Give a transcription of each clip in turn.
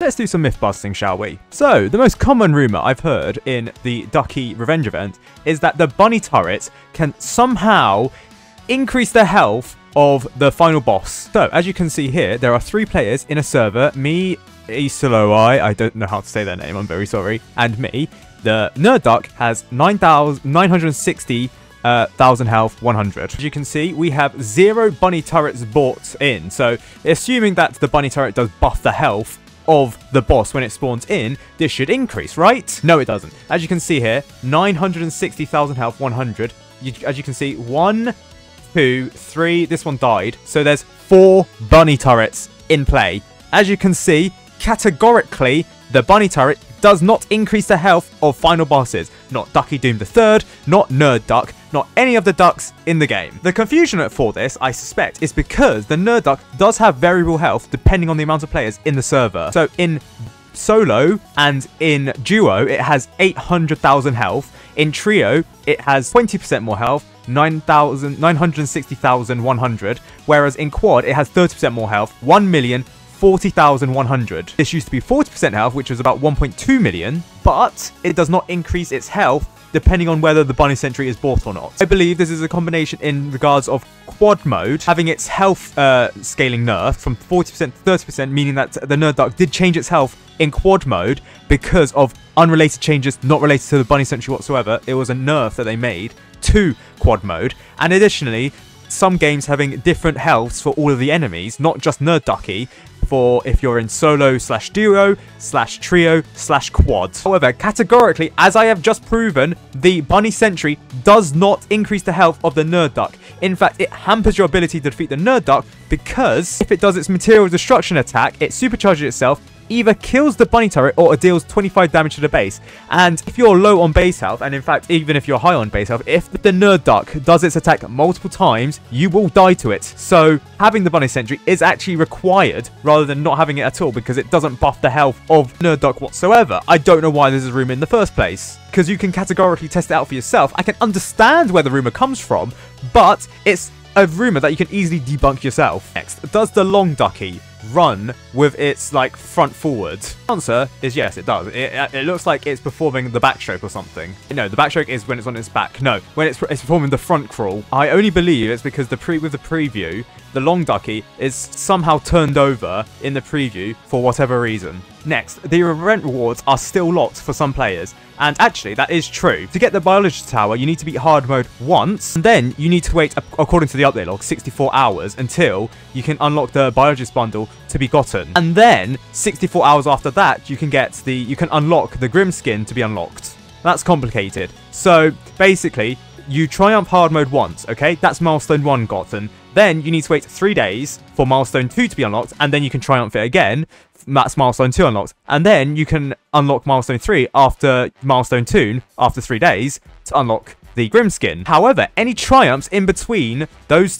let's do some myth busting, shall we? So, the most common rumour I've heard in the Ducky Revenge event is that the bunny turret can somehow increase the health of the final boss. So, as you can see here, there are 3 players in a server, me, Isoloi, I don't know how to say their name, I'm very sorry, and me. The Nerd Duck has 960,000 health, 100. As you can see, we have 0 bunny turrets bought in. So, assuming that the bunny turret does buff the health of the boss when it spawns in, this should increase, right? No, it doesn't. As you can see here, 960,000 health, 100. As you can see, 1, 2, 3, this one died. So there's 4 bunny turrets in play. As you can see, categorically, the bunny turret does not increase the health of final bosses. Not Ducky Doom III, not Nerd Duck, not any of the ducks in the game. The confusion for this, I suspect, is because the Nerd Duck does have variable health depending on the amount of players in the server. So in solo and in duo, it has 800,000 health. In trio, it has 20% more health, 960,100. Whereas in quad, it has 30% more health, 1,040,100. This used to be 40% health, which was about 1.2 million, but it does not increase its health depending on whether the bunny sentry is bought or not. I believe this is a combination in regards of quad mode having its health scaling nerfed from 40% to 30%, meaning that the Nerd Duck did change its health in quad mode because of unrelated changes not related to the bunny sentry whatsoever. It was a nerf that they made to quad mode, and additionally some games having different healths for all of the enemies, not just Nerd Ducky, for if you're in solo / duo / trio / quad. However, categorically, as I have just proven, the bunny sentry does not increase the health of the Nerd Duck. In fact, it hampers your ability to defeat the Nerd Duck because if it does its material destruction attack, it supercharges itself, either kills the bunny turret or it deals 25 damage to the base. And if you're low on base health, and in fact even if you're high on base health, if the Nerd Duck does its attack multiple times, you will die to it. So having the bunny sentry is actually required rather than not having it at all, because it doesn't buff the health of Nerd Duck whatsoever. I don't know why this is a rumor in the first place, because you can categorically test it out for yourself. I can understand where the rumor comes from, but it's a rumor that you can easily debunk yourself. Next, does the long Ducky run with its front forward? The answer is yes, it does. It looks like it's performing the backstroke or something. No, the backstroke is when it's on its back. No, when it's performing the front crawl. I only believe it's because with the preview, the long Ducky is somehow turned over in the preview for whatever reason. Next, the event rewards are still locked for some players, and actually that is true. To get the biologist tower, you need to beat hard mode once, and then you need to wait, according to the update log, 64 hours until you can unlock the biologist bundle to be gotten. And then 64 hours after that, you can unlock the Grim skin to be unlocked. That's complicated. So basically, you triumph hard mode once, okay? That's milestone 1 gotten. Then you need to wait 3 days for milestone 2 to be unlocked, and then you can triumph it again. That's milestone 2 unlocked. And then you can unlock milestone 3 after milestone 2 after 3 days to unlock the Grim skin. However, any triumphs in between those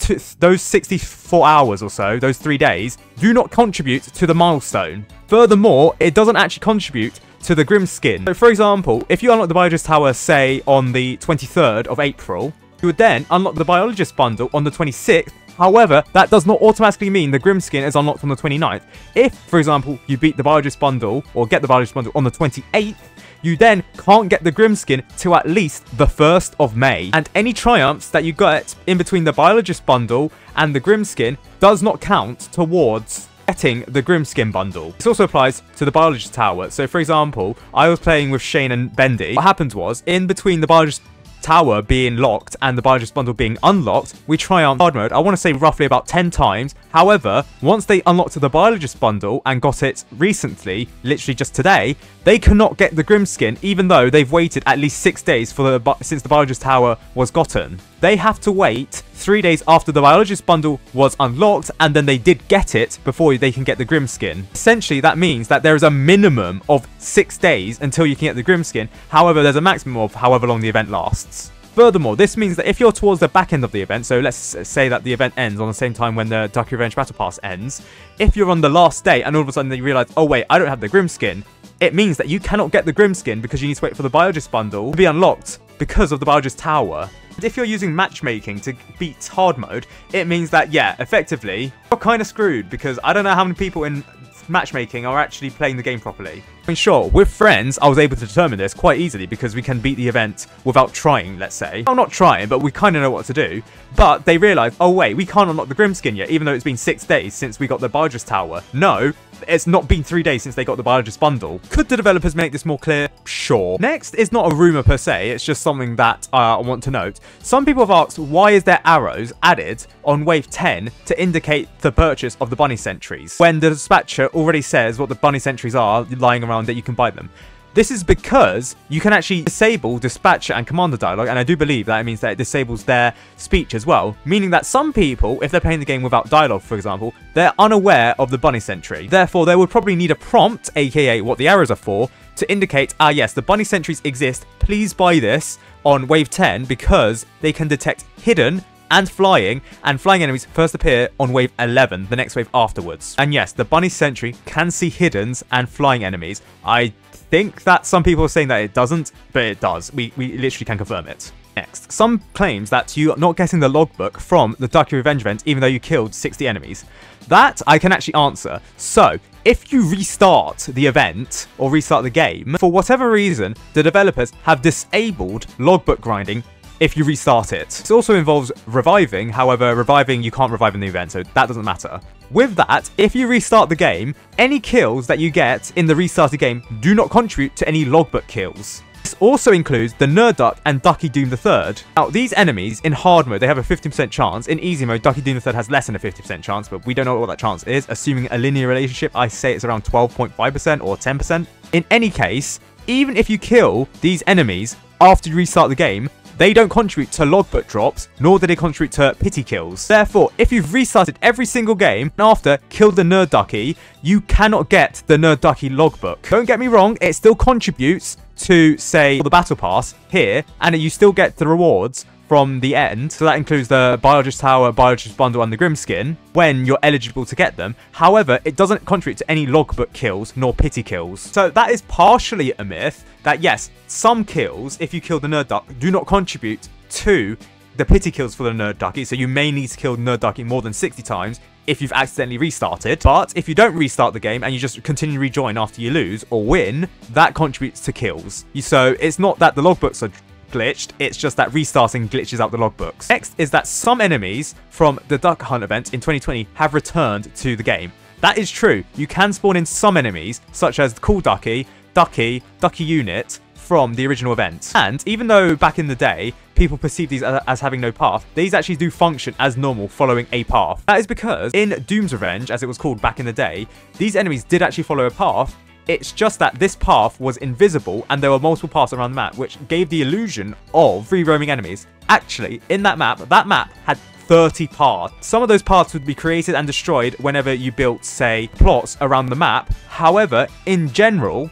64 hours or so, those 3 days, do not contribute to the milestone. Furthermore, it doesn't actually contribute to the Grim skin. So for example, if you unlock the biologist tower, say on the 23rd of April, you would then unlock the biologist bundle on the 26th. However, that does not automatically mean the Grim skin is unlocked on the 29th. If, for example, you beat the biologist bundle or get the biologist bundle on the 28th, you then can't get the Grim skin till at least the 1st of May. And any triumphs that you get in between the biologist bundle and the Grim skin does not count towards getting the Grim skin bundle. This also applies to the biologist tower. So for example, I was playing with Shane and Bendy. What happened was, in between the biologist tower being locked and the biologist bundle being unlocked, we triumphed hard mode, I want to say roughly about 10 times. However, once they unlocked the biologist bundle and got it recently, literally just today, they cannot get the Grim skin even though they've waited at least 6 days since the biologist tower was gotten. They have to wait 3 days after the biologist bundle was unlocked, and then they did get it before they can get the Grim skin. Essentially, that means that there is a minimum of 6 days until you can get the Grim skin. However, there's a maximum of however long the event lasts. Furthermore, this means that if you're towards the back end of the event, so let's say that the event ends on the same time when the Ducky Revenge Battle Pass ends, if you're on the last day and all of a sudden you realize, oh wait, I don't have the Grim skin, it means that you cannot get the Grim skin because you need to wait for the biologist bundle to be unlocked because of the biologist tower. And if you're using matchmaking to beat hard mode, it means that, yeah, effectively, you're kind of screwed, because I don't know how many people in matchmaking are actually playing the game properly. I mean, sure, with friends, I was able to determine this quite easily because we can beat the event without trying, let's say. Well, not trying, but we kind of know what to do. But they realized, oh wait, we can't unlock the Grim skin yet, even though it's been 6 days since we got the Biologist Tower. No, it's not been 3 days since they got the Biologist bundle. Could the developers make this more clear? Sure. Next is not a rumor per se, it's just something that I want to note. Some people have asked, why is there arrows added on wave 10 to indicate the purchase of the bunny sentries, when the dispatcher already says what the bunny sentries are lying around that you can buy them? This is because you can actually disable dispatcher and commander dialogue, and I do believe that it means that it disables their speech as well, meaning that some people, if they're playing the game without dialogue, for example, they're unaware of the bunny sentry. Therefore, they would probably need a prompt, aka what the arrows are for, to indicate, ah yes, the bunny sentries exist, please buy this on wave 10 because they can detect hidden and flying enemies first appear on wave 11, the next wave afterwards. And yes, the bunny sentry can see hiddens and flying enemies. I think that some people are saying that it doesn't, but it does. We literally can confirm it. Next, some claims that you are not getting the logbook from the Ducky Revenge event even though you killed 60 enemies. That I can actually answer. So, if you restart the event or restart the game, for whatever reason, the developers have disabled logbook grinding if you restart it. This also involves reviving, however, reviving you can't revive in the event, so that doesn't matter. With that, if you restart the game, any kills that you get in the restarted game do not contribute to any logbook kills. This also includes the Nerd Duck and Ducky Doom III. Now, these enemies in hard mode, they have a 50% chance. In easy mode, Ducky Doom III has less than a 50% chance, but we don't know what that chance is. Assuming a linear relationship, I say it's around 12.5% or 10%. In any case, even if you kill these enemies after you restart the game, they don't contribute to logbook drops, nor do they contribute to pity kills. Therefore, if you've restarted every single game and after killed the Nerd Ducky, you cannot get the Nerd Ducky logbook. Don't get me wrong, it still contributes to, say, the Battle Pass here, and you still get the rewards from the end. So that includes the Biologist Tower, Biologist Bundle, and the Grim Skin when you're eligible to get them. However, it doesn't contribute to any logbook kills nor pity kills. So that is partially a myth that yes, some kills, if you kill the Nerd Duck, do not contribute to the pity kills for the Nerd Ducky. So you may need to kill Nerd Ducky more than 60 times if you've accidentally restarted. But if you don't restart the game and you just continue to rejoin after you lose or win, that contributes to kills. So it's not that the logbooks are glitched, it's just that restarting glitches out the logbooks. Next is that some enemies from the Duck Hunt event in 2020 have returned to the game. That is true. You can spawn in some enemies, such as the Cool Ducky, Ducky Unit, from the original event. And even though back in the day, people perceive these as having no path, these actually do function as normal following a path. That is because in Doom's Revenge, as it was called back in the day, these enemies did actually follow a path. It's just that this path was invisible and there were multiple paths around the map, which gave the illusion of free roaming enemies. Actually, in that map had 30 paths. Some of those paths would be created and destroyed whenever you built, say, plots around the map. However, in general,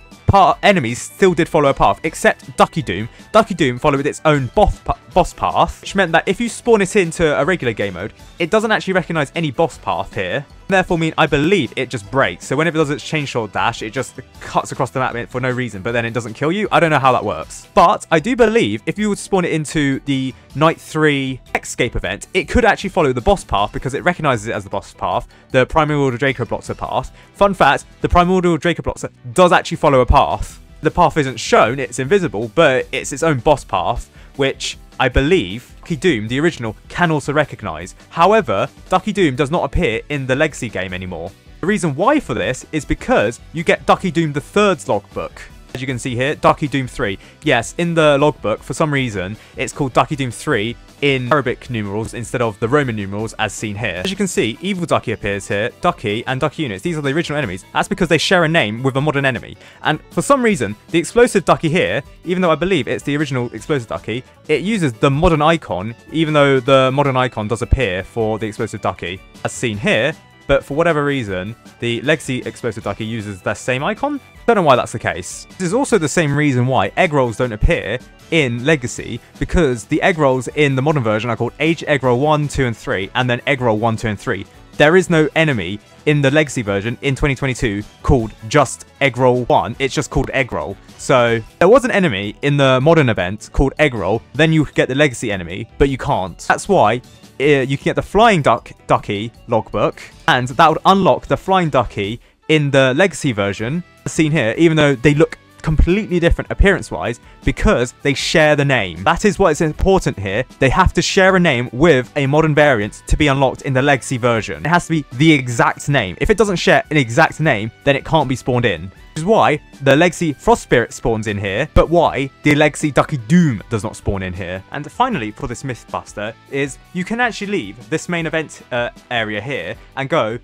enemies still did follow a path, except Ducky Doom. Ducky Doom followed its own boss path, which meant that if you spawn it into a regular game mode, it doesn't actually recognize any boss path here. Therefore, I believe it just breaks. So whenever it does its chainsaw dash, it just cuts across the map for no reason, but then it doesn't kill you. I don't know how that works. But I do believe if you would spawn it into the Night 3 Escape event, it could actually follow the boss path because it recognizes it as the boss path, the Primordial Draco Bloxer path. Fun fact, the Primordial Draco Bloxer does actually follow a path. The path isn't shown, it's invisible, but it's its own boss path, which I believe Ducky Doom, the original, can also recognise. However, Ducky Doom does not appear in the Legacy game anymore. The reason why for this is because you get Ducky Doom the Third's logbook. As you can see here, Ducky Doom 3. Yes, in the logbook, for some reason, it's called Ducky Doom 3 in Arabic numerals instead of the Roman numerals as seen here. As you can see, Evil Ducky appears here, Ducky and Ducky units. These are the original enemies. That's because they share a name with a modern enemy. And for some reason, the explosive Ducky here, even though I believe it's the original explosive Ducky, it uses the modern icon, even though the modern icon does appear for the explosive Ducky, as seen here. But for whatever reason, the Legacy Explosive Ducky uses the same icon. Don't know why that's the case. This is also the same reason why egg rolls don't appear in Legacy, because the egg rolls in the modern version are called Aged Egg Roll 1, 2, and 3, and then Egg Roll 1, 2, and 3. There is no enemy in the Legacy version in 2022 called just Egg Roll 1, it's just called Egg Roll. So there was an enemy in the modern event called Egg Roll, then you could get the Legacy enemy, but you can't. That's why you can get the Flying Ducky logbook, and that would unlock the Flying Ducky in the legacy version, seen here, even though they look completely different appearance-wise, because they share the name. That is what is important here. They have to share a name with a modern variant to be unlocked in the legacy version. It has to be the exact name. If it doesn't share an exact name, then it can't be spawned in. Which is why the legacy Frost Spirit spawns in here, but why the legacy Ducky Doom does not spawn in here. And finally, for this Mythbuster, is you can actually leave this main event area here and go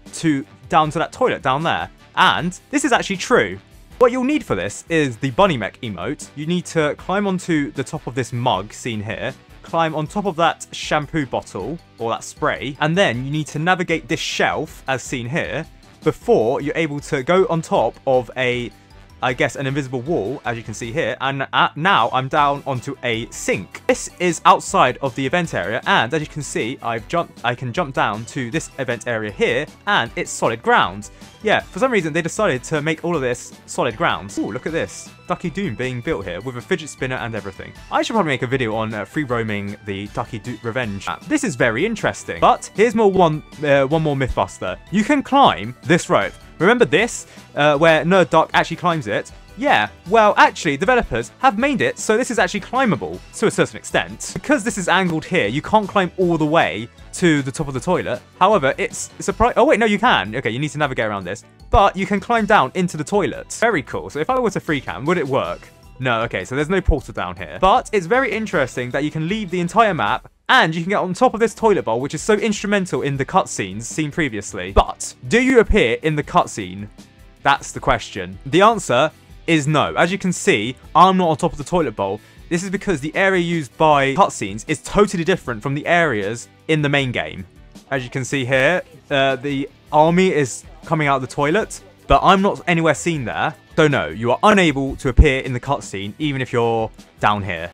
down to that toilet down there. And this is actually true. What you'll need for this is the bunny mech emote. You need to climb onto the top of this mug seen here, climb on top of that shampoo bottle or that spray, and then you need to navigate this shelf as seen here before you're able to go on top of I guess an invisible wall, as you can see here, and now I'm down onto a sink. This is outside of the event area, and as you can see, I can jump down to this event area here, and it's solid ground. Yeah, for some reason they decided to make all of this solid ground. Ooh, look at this. Ducky Doom being built here with a fidget spinner and everything. I should probably make a video on free roaming the Ducky Revenge map. This is very interesting. But here's one more Mythbuster. You can climb this rope. Remember this, where Nerd Duck actually climbs it? Yeah, well, actually, developers have made it so this is actually climbable to a certain extent. Because this is angled here, you can't climb all the way to the top of the toilet. However, it's a oh wait, no, you can. Okay, you need to navigate around this. But you can climb down into the toilet. Very cool. So if I were to free cam, would it work? No, okay, so there's no portal down here. But it's very interesting that you can leave the entire map and you can get on top of this toilet bowl, which is so instrumental in the cutscenes seen previously. But do you appear in the cutscene? That's the question. The answer is no. As you can see, I'm not on top of the toilet bowl. This is because the area used by cutscenes is totally different from the areas in the main game. As you can see here, the army is coming out of the toilet, but I'm not anywhere seen there. So no, you are unable to appear in the cutscene even if you're down here.